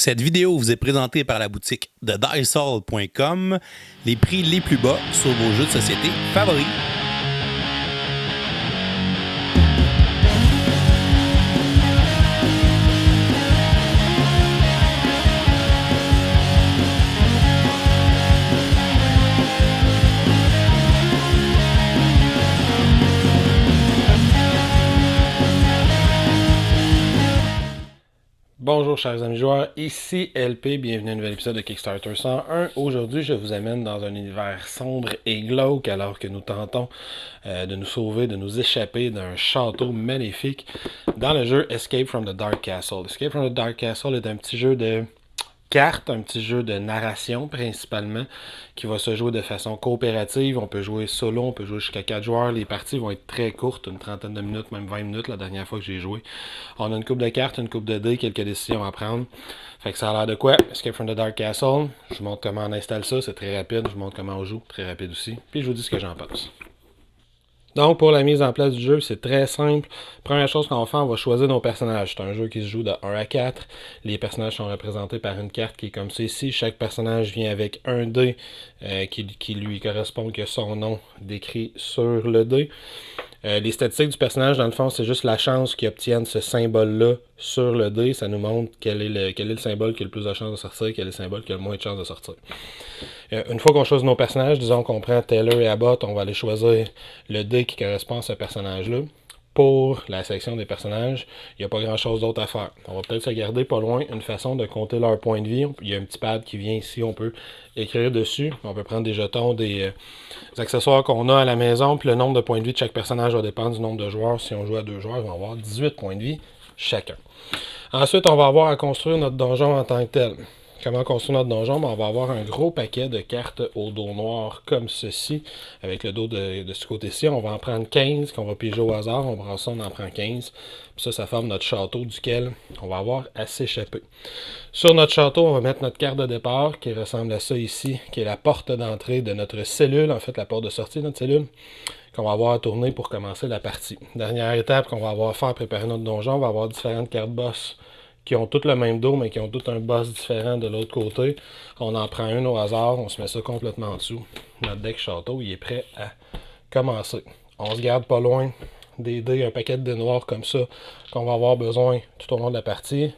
Cette vidéo vous est présentée par la boutique de Diceall.com, les prix les plus bas sur vos jeux de société favoris. Bonjour chers amis joueurs, ici LP, bienvenue à un nouvel épisode de Kickstarter 101. Aujourd'hui, je vous amène dans un univers sombre et glauque alors que nous tentons de nous sauver, de nous échapper d'un château maléfique dans le jeu Escape from the Dark Castle. Escape from the Dark Castle est un petit jeu de cartes, un petit jeu de narration principalement, qui va se jouer de façon coopérative. On peut jouer solo, on peut jouer jusqu'à 4 joueurs. Les parties vont être très courtes, une trentaine de minutes, même 20 minutes la dernière fois que j'ai joué. On a une coupe de cartes, une coupe de dés, quelques décisions à prendre. Fait que ça a l'air de quoi? Escape from the Dark Castle. Je vous montre comment on installe ça, c'est très rapide. Je vous montre comment on joue, très rapide aussi. Puis je vous dis ce que j'en pense. Donc, pour la mise en place du jeu, c'est très simple. Première chose qu'on va faire, on va choisir nos personnages. C'est un jeu qui se joue de 1 à 4. Les personnages sont représentés par une carte qui est comme ça ici. Chaque personnage vient avec un dé qui lui correspond, que son nom décrit sur le dé. Les statistiques du personnage, dans le fond, c'est juste la chance qu'il obtienne ce symbole-là sur le dé. Ça nous montre quel est le symbole qui a le plus de chances de sortir, quel est le symbole qui a le moins de chances de sortir. Une fois qu'on choisit nos personnages, disons qu'on prend Taylor et Abbott, on va aller choisir le dé qui correspond à ce personnage-là. Pour la section des personnages, il n'y a pas grand-chose d'autre à faire. On va peut-être se garder pas loin une façon de compter leurs points de vie. Il y a un petit pad qui vient ici, on peut écrire dessus. On peut prendre des jetons, des accessoires qu'on a à la maison, puis le nombre de points de vie de chaque personnage va dépendre du nombre de joueurs. Si on joue à 2 joueurs, on va avoir 18 points de vie chacun. Ensuite, on va avoir à construire notre donjon en tant que tel. Comment construire notre donjon? On va avoir un gros paquet de cartes au dos noir comme ceci, avec le dos de ce côté-ci. On va en prendre 15 qu'on va piger au hasard. On brasse ça, on en prend 15. Puis ça forme notre château duquel on va avoir à s'échapper. Sur notre château, on va mettre notre carte de départ qui ressemble à ça ici, qui est la porte d'entrée de notre cellule, en fait la porte de sortie de notre cellule, qu'on va avoir à tourner pour commencer la partie. Dernière étape qu'on va avoir à faire, préparer notre donjon, on va avoir différentes cartes boss qui ont toutes le même dos, mais qui ont tout un boss différent de l'autre côté. On en prend un au hasard, on se met ça complètement en dessous. Notre deck château, il est prêt à commencer. On se garde pas loin des dés, un paquet de dés noirs comme ça, qu'on va avoir besoin tout au long de la partie.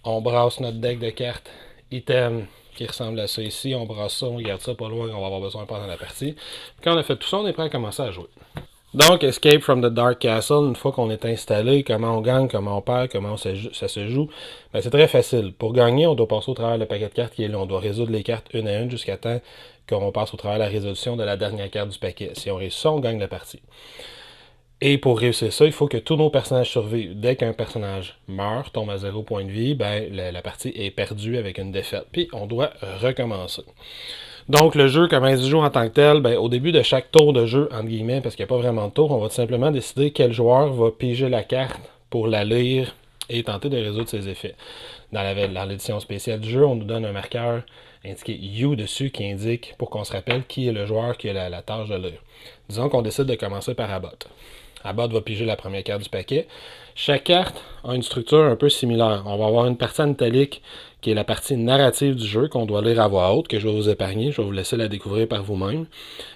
On brasse notre deck de cartes item qui ressemble à ça ici. On brasse ça, on garde ça pas loin, on va avoir besoin pendant la partie. Puis quand on a fait tout ça, on est prêt à commencer à jouer. Donc, Escape from the Dark Castle, une fois qu'on est installé, comment on gagne, comment on perd, comment ça se joue, ben c'est très facile. Pour gagner, on doit passer au travers le paquet de cartes qui est là. On doit résoudre les cartes une à une jusqu'à temps qu'on passe au travers la résolution de la dernière carte du paquet. Si on réussit ça, on gagne la partie. Et pour réussir ça, il faut que tous nos personnages survivent. Dès qu'un personnage meurt, tombe à 0 point de vie, ben la partie est perdue avec une défaite. Puis on doit recommencer. Donc, le jeu, comment il se joue en tant que tel, ben, au début de chaque tour de jeu, entre guillemets, parce qu'il n'y a pas vraiment de tour, on va tout simplement décider quel joueur va piger la carte pour la lire et tenter de résoudre ses effets. Dans l'édition spéciale du jeu, on nous donne un marqueur indiqué You dessus qui indique, pour qu'on se rappelle, qui est le joueur qui a la tâche de lire. Disons qu'on décide de commencer par Abbott. Abbott va piger la première carte du paquet. Chaque carte a une structure un peu similaire. On va avoir une partie en italique qui est la partie narrative du jeu qu'on doit lire à voix haute, que je vais vous épargner. Je vais vous laisser la découvrir par vous-même.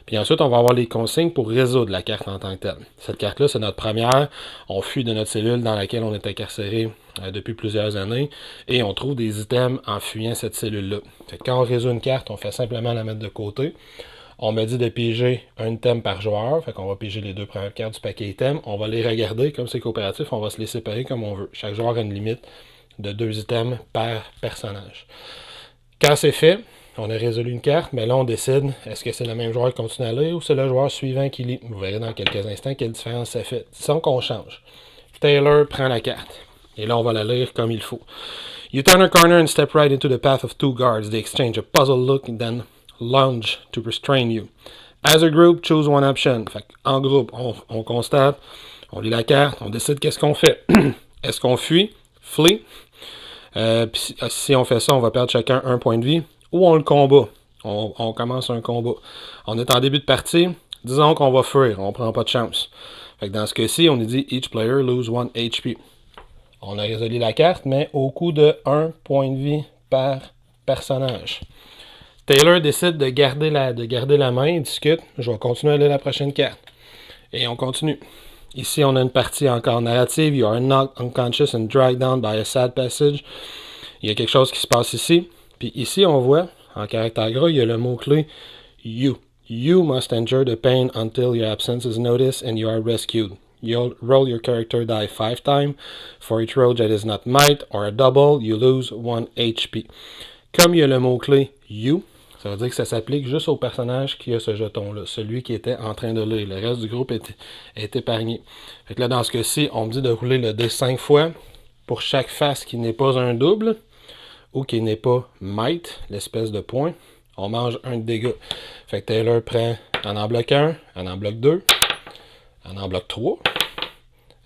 Puis ensuite, on va avoir les consignes pour résoudre la carte en tant que telle. Cette carte-là, c'est notre première. On fuit de notre cellule dans laquelle on est incarcéré depuis plusieurs années et on trouve des items en fuyant cette cellule-là. Fait que quand on résout une carte, on fait simplement la mettre de côté. On me dit de piger un item par joueur, fait qu'on va piger les 2 premières cartes du paquet item. On va les regarder, comme c'est coopératif, on va se les séparer comme on veut. Chaque joueur a une limite de 2 items par personnage. Quand c'est fait, on a résolu une carte, mais là on décide, est-ce que c'est le même joueur qui continue à lire ou c'est le joueur suivant qui lit. Vous verrez dans quelques instants quelle différence ça fait. Disons qu'on change. Taylor prend la carte, et là on va la lire comme il faut. You turn a corner and step right into the path of 2 guards. They exchange a puzzled look and then lunge to restrain you. As a group, choose one option. Fait en groupe, on constate, on lit la carte, on décide qu'est-ce qu'on fait. Est-ce qu'on fuit? Flee. Puis si on fait ça, on va perdre chacun 1 point de vie. Ou on le combat. On commence un combat. On est en début de partie. Disons qu'on va fuir. On prend pas de chance. Fait que dans ce cas-ci, on nous dit each player lose 1 HP. On a résolu la carte, mais au coût de 1 point de vie par personnage. Taylor décide de garder la main, il discute. Je vais continuer à aller à la prochaine carte. Et on continue. Ici, on a une partie encore narrative. You are knocked unconscious and dragged down by a sad passage. Il y a quelque chose qui se passe ici. Puis ici, on voit, en caractère gras, il y a le mot-clé You. You must endure the pain until your absence is noticed and you are rescued. You'll roll your character die 5 times. For each roll that is not might or a double, you lose 1 HP. Comme il y a le mot-clé You, ça veut dire que ça s'applique juste au personnage qui a ce jeton-là, celui qui était en train de lire. Le reste du groupe est épargné. Fait que là, dans ce cas-ci, on me dit de rouler le dé 5 fois pour chaque face qui n'est pas un double ou qui n'est pas might, l'espèce de point. On mange un de dégâts. Fait que Taylor prend, en bloque 1, en bloque 2, en bloque 3,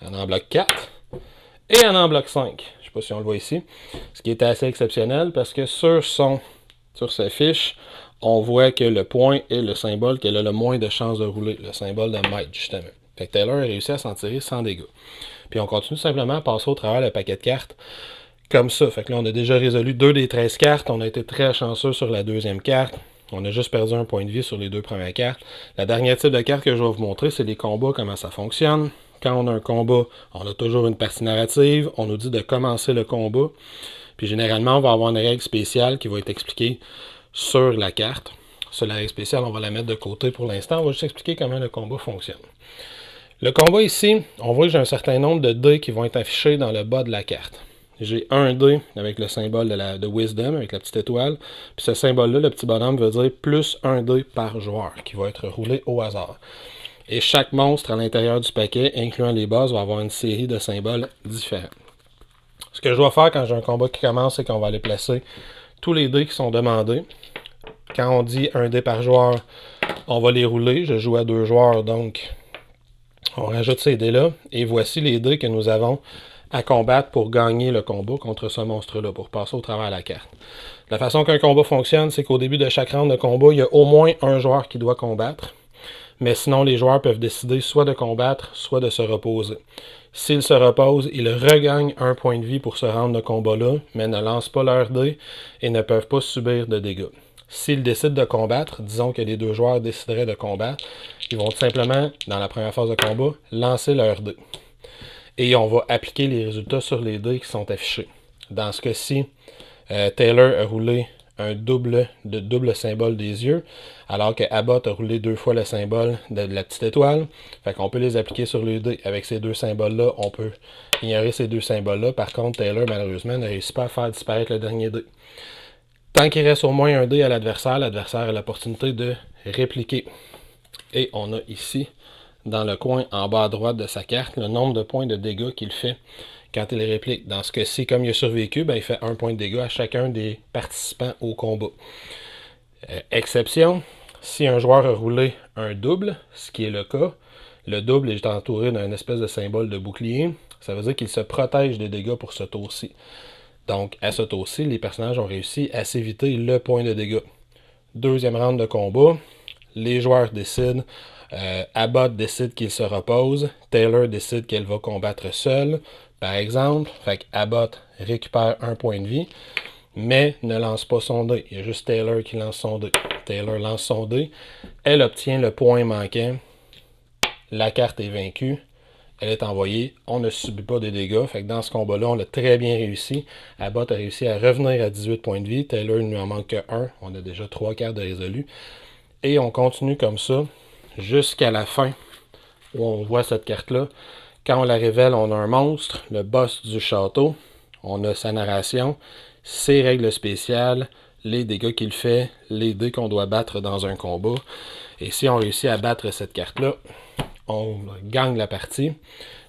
en bloque 4 et en bloque 5. Je ne sais pas si on le voit ici. Ce qui est assez exceptionnel parce que sur sa fiche, on voit que le point est le symbole qu'elle a le moins de chances de rouler, le symbole de might, justement. Fait que Taylor a réussi à s'en tirer sans dégâts. Puis on continue simplement à passer au travers le paquet de cartes comme ça. Fait que là, on a déjà résolu 2 des 13 cartes. On a été très chanceux sur la deuxième carte. On a juste perdu un point de vie sur les 2 premières cartes. La dernière type de carte que je vais vous montrer, c'est les combats, comment ça fonctionne. Quand on a un combat, on a toujours une partie narrative. On nous dit de commencer le combat. Puis généralement, on va avoir une règle spéciale qui va être expliquée sur la carte. Sur la règle spéciale, on va la mettre de côté pour l'instant. On va juste expliquer comment le combat fonctionne. Le combat ici, on voit que j'ai un certain nombre de dés qui vont être affichés dans le bas de la carte. J'ai un dé avec le symbole de Wisdom, avec la petite étoile. Puis ce symbole-là, le petit bonhomme, veut dire plus un dé par joueur, qui va être roulé au hasard. Et chaque monstre à l'intérieur du paquet, incluant les boss, va avoir une série de symboles différents. Ce que je dois faire quand j'ai un combat qui commence, c'est qu'on va aller placer tous les dés qui sont demandés. Quand on dit un dé par joueur, on va les rouler. Je joue à 2 joueurs, donc on rajoute ces dés-là. Et voici les dés que nous avons à combattre pour gagner le combat contre ce monstre-là, pour passer au travers de la carte. La façon qu'un combat fonctionne, c'est qu'au début de chaque round de combat, il y a au moins un joueur qui doit combattre. Mais sinon, les joueurs peuvent décider soit de combattre, soit de se reposer. S'ils se reposent, ils regagnent un point de vie pour ce round de combat-là, mais ne lancent pas leur dé et ne peuvent pas subir de dégâts. S'ils décident de combattre, disons que les 2 joueurs décideraient de combattre, ils vont tout simplement, dans la première phase de combat, lancer leur dé. Et on va appliquer les résultats sur les dés qui sont affichés. Dans ce cas-ci, Taylor a roulé un double symbole des yeux, alors que Abbott a roulé 2 fois le symbole de la petite étoile. Fait qu'on peut les appliquer sur les dés. Avec ces 2 symboles-là, on peut ignorer ces 2 symboles-là. Par contre, Taylor, malheureusement, ne réussit pas à faire disparaître le dernier dé. Tant qu'il reste au moins un dé à l'adversaire a l'opportunité de répliquer. Et on a ici, dans le coin en bas à droite de sa carte, le nombre de points de dégâts qu'il fait quand il réplique. Dans ce cas-ci, comme il a survécu, il fait 1 point de dégâts à chacun des participants au combat. Exception, si un joueur a roulé un double, ce qui est le cas, le double est entouré d'un espèce de symbole de bouclier, ça veut dire qu'il se protège des dégâts pour ce tour-ci. Donc, à ce tour-ci, les personnages ont réussi à s'éviter le point de dégâts. Deuxième round de combat, les joueurs décident. Abbott décide qu'il se repose. Taylor décide qu'elle va combattre seule, par exemple. Fait qu'Abbott récupère un point de vie, mais ne lance pas son dé. Il y a juste Taylor qui lance son dé. Taylor lance son dé. Elle obtient le point manquant. La carte est vaincue. Elle est envoyée. On ne subit pas des dégâts. Fait que dans ce combat-là, on l'a très bien réussi. Abbott a réussi à revenir à 18 points de vie. Taylor, il ne lui en manque que 1. On a déjà 3 cartes de résolu. Et on continue comme ça jusqu'à la fin où on voit cette carte-là. Quand on la révèle, on a un monstre, le boss du château. On a sa narration, ses règles spéciales, les dégâts qu'il fait, les dés qu'on doit battre dans un combat. Et si on réussit à battre cette carte-là, on gagne la partie.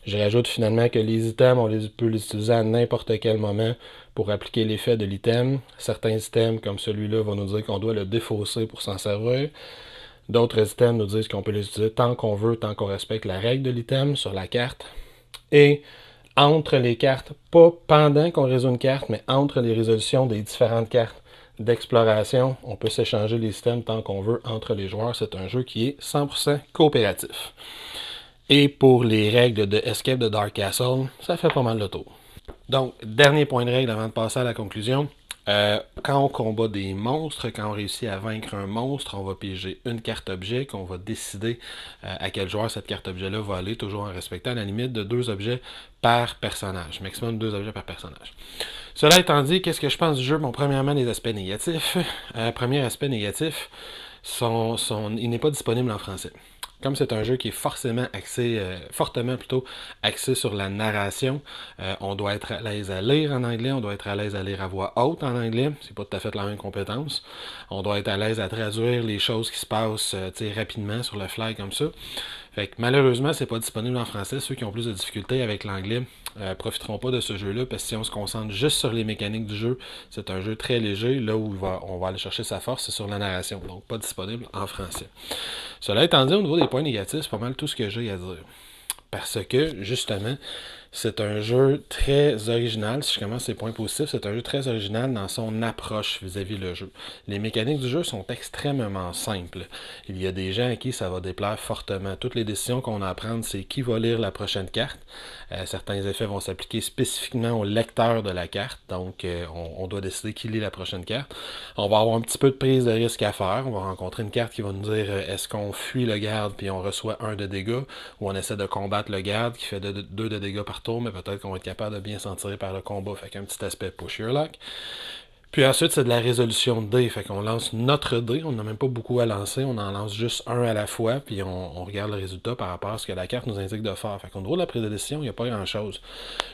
Je rajoute finalement que les items, on peut les utiliser à n'importe quel moment pour appliquer l'effet de l'item. Certains items, comme celui-là, vont nous dire qu'on doit le défausser pour s'en servir. D'autres items nous disent qu'on peut les utiliser tant qu'on veut, tant qu'on respecte la règle de l'item sur la carte. Et entre les cartes, pas pendant qu'on résout une carte, mais entre les résolutions des différentes cartes d'exploration, on peut s'échanger les items tant qu'on veut entre les joueurs. C'est un jeu qui est 100% coopératif. Et pour les règles de Escape de Dark Castle, ça fait pas mal le tour. Donc, dernier point de règle avant de passer à la conclusion. Quand on combat des monstres, quand on réussit à vaincre un monstre, on va piéger une carte objet qu'on va décider à quel joueur cette carte objet-là va aller, toujours en respectant la limite de 2 objets par personnage. Maximum 2 objets par personnage. Cela étant dit, qu'est-ce que je pense du jeu? Bon, premièrement, les aspects négatifs. Premier aspect négatif, il n'est pas disponible en français. Comme c'est un jeu qui est fortement axé sur la narration, on doit être à l'aise à lire en anglais, on doit être à l'aise à lire à voix haute en anglais, c'est pas tout à fait la même compétence. On doit être à l'aise à traduire les choses qui se passent rapidement sur le fly comme ça. Fait que malheureusement, c'est pas disponible en français. Ceux qui ont plus de difficultés avec l'anglais profiteront pas de ce jeu-là, parce que si on se concentre juste sur les mécaniques du jeu, c'est un jeu très léger. Là où on va aller chercher sa force, c'est sur la narration, donc pas disponible en français. Cela étant dit, au niveau des points négatifs, c'est pas mal tout ce que j'ai à dire. Parce que, justement, c'est un jeu très original. Si je commence les points positifs, c'est un jeu très original dans son approche vis-à-vis le jeu. Les mécaniques du jeu sont extrêmement simples. Il y a des gens à qui ça va déplaire fortement. Toutes les décisions qu'on a à prendre, c'est qui va lire la prochaine carte. Certains effets vont s'appliquer spécifiquement au lecteur de la carte. Donc, on doit décider qui lit la prochaine carte. On va avoir un petit peu de prise de risque à faire. On va rencontrer une carte qui va nous dire est-ce qu'on fuit le garde puis on reçoit 1 de dégâts, ou on essaie de combattre le garde qui fait 2 de dégâts par tour, mais peut-être qu'on va être capable de bien s'en tirer par le combat. Fait qu'un petit aspect push your luck. Puis ensuite, c'est de la résolution de dés. Fait qu'on lance notre dé. On n'a même pas beaucoup à lancer. On en lance juste un à la fois. Puis on regarde le résultat par rapport à ce que la carte nous indique de faire. Fait qu'au niveau de la prise de décision, il n'y a pas grand-chose.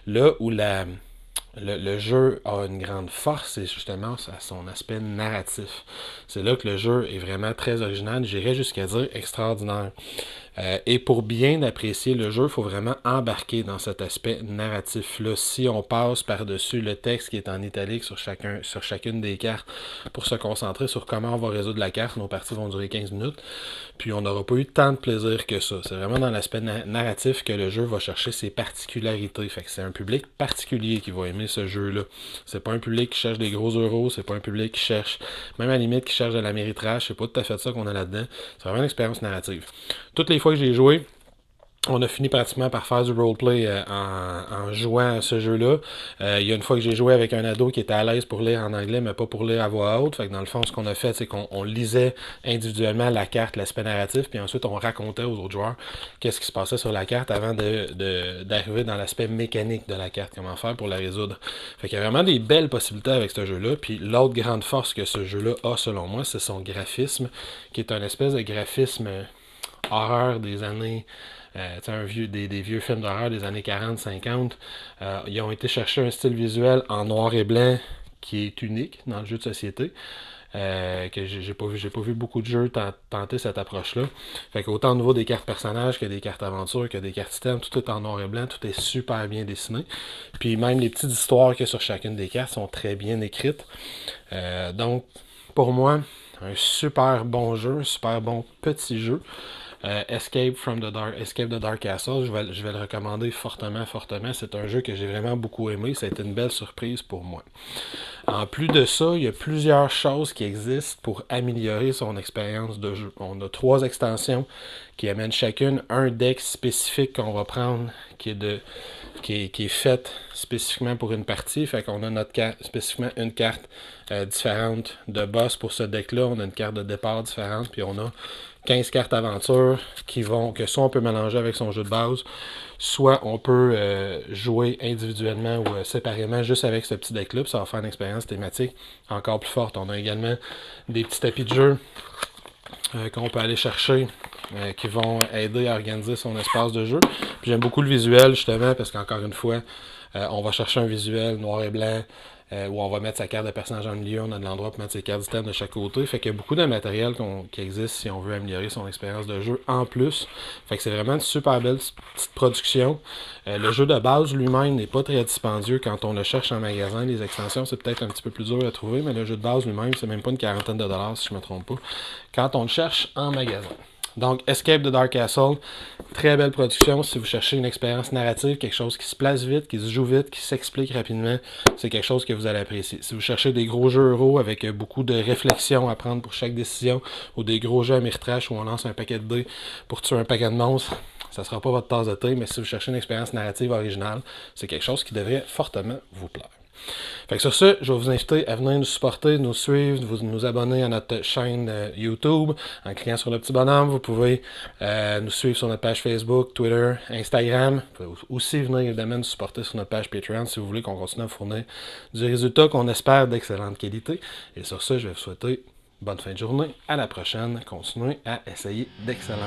Là où le jeu a une grande force, c'est justement à son aspect narratif. C'est là que le jeu est vraiment très original. J'irais jusqu'à dire extraordinaire. Et pour bien apprécier le jeu, il faut vraiment embarquer dans cet aspect narratif-là. Si on passe par-dessus le texte qui est en italique sur chacune des cartes pour se concentrer sur comment on va résoudre la carte, nos parties vont durer 15 minutes, puis on n'aura pas eu tant de plaisir que ça. C'est vraiment dans l'aspect narratif que le jeu va chercher ses particularités. Fait que c'est un public particulier qui va aimer ce jeu-là. C'est pas un public qui cherche des gros euros, c'est pas un public qui cherche, même à la limite, qui cherche de la méritrage, c'est pas tout à fait ça qu'on a là-dedans. C'est vraiment une expérience narrative. Toutes les fois que j'ai joué, on a fini pratiquement par faire du roleplay en jouant à ce jeu-là. Il y a une fois que j'ai joué avec un ado qui était à l'aise pour lire en anglais, mais pas pour lire à voix haute. Fait que dans le fond, ce qu'on a fait, c'est qu'on lisait individuellement la carte, l'aspect narratif, puis ensuite on racontait aux autres joueurs qu'est-ce qui se passait sur la carte avant d'arriver dans l'aspect mécanique de la carte, comment faire pour la résoudre. Fait qu'il y a vraiment des belles possibilités avec ce jeu-là. Puis l'autre grande force que ce jeu-là a, selon moi, c'est son graphisme, qui est un espèce de graphisme horreur des années... des vieux films d'horreur des années 40-50. Ils ont été chercher un style visuel en noir et blanc qui est unique dans le jeu de société. Que j'ai pas vu beaucoup de jeux tenter cette approche-là. Fait qu'autant au niveau des cartes personnages que des cartes aventure, que des cartes items, tout est en noir et blanc, tout est super bien dessiné. Puis même les petites histoires qu'il y a sur chacune des cartes sont très bien écrites. Donc, pour moi, un super bon jeu, un super bon petit jeu. Escape the Dark Castle, je vais le recommander fortement. C'est un jeu que j'ai vraiment beaucoup aimé. Ça a été une belle surprise pour moi. En plus de ça, il y a plusieurs choses qui existent pour améliorer son expérience de jeu. On a 3 extensions qui amènent chacune un deck spécifique qu'on va prendre qui est faite spécifiquement pour une partie. Fait qu'on a spécifiquement une carte différente de boss pour ce deck-là. On a une carte de départ différente, puis on a 15 cartes aventure que soit on peut mélanger avec son jeu de base, soit on peut jouer individuellement ou séparément juste avec ce petit deck-là, puis ça va faire une expérience thématique encore plus forte. On a également des petits tapis de jeu qu'on peut aller chercher qui vont aider à organiser son espace de jeu. Puis j'aime beaucoup le visuel justement parce qu'encore une fois, on va chercher un visuel noir et blanc où on va mettre sa carte de personnage en milieu, on a de l'endroit pour mettre ses cartes d'items de chaque côté. Fait qu'il y a beaucoup de matériel qui existe si on veut améliorer son expérience de jeu en plus. Fait que c'est vraiment une super belle petite production. Le jeu de base lui-même n'est pas très dispendieux quand on le cherche en magasin. Les extensions, c'est peut-être un petit peu plus dur à trouver, mais le jeu de base lui-même, c'est même pas une quarantaine de dollars si je me trompe pas, quand on le cherche en magasin. Donc, Escape the Dark Castle, très belle production. Si vous cherchez une expérience narrative, quelque chose qui se place vite, qui se joue vite, qui s'explique rapidement, c'est quelque chose que vous allez apprécier. Si vous cherchez des gros jeux euros avec beaucoup de réflexion à prendre pour chaque décision, ou des gros jeux à méritrage où on lance un paquet de dés pour tuer un paquet de monstres, ça ne sera pas votre tasse de thé, mais si vous cherchez une expérience narrative originale, c'est quelque chose qui devrait fortement vous plaire. Fait que sur ce, je vais vous inviter à venir nous supporter, nous suivre, nous abonner à notre chaîne YouTube en cliquant sur le petit bonhomme. Vous pouvez nous suivre sur notre page Facebook, Twitter, Instagram. Vous pouvez aussi venir évidemment nous supporter sur notre page Patreon si vous voulez qu'on continue à fournir du résultat qu'on espère d'excellente qualité. Et sur ce, je vais vous souhaiter bonne fin de journée. À la prochaine. Continuez à essayer d'excellentes.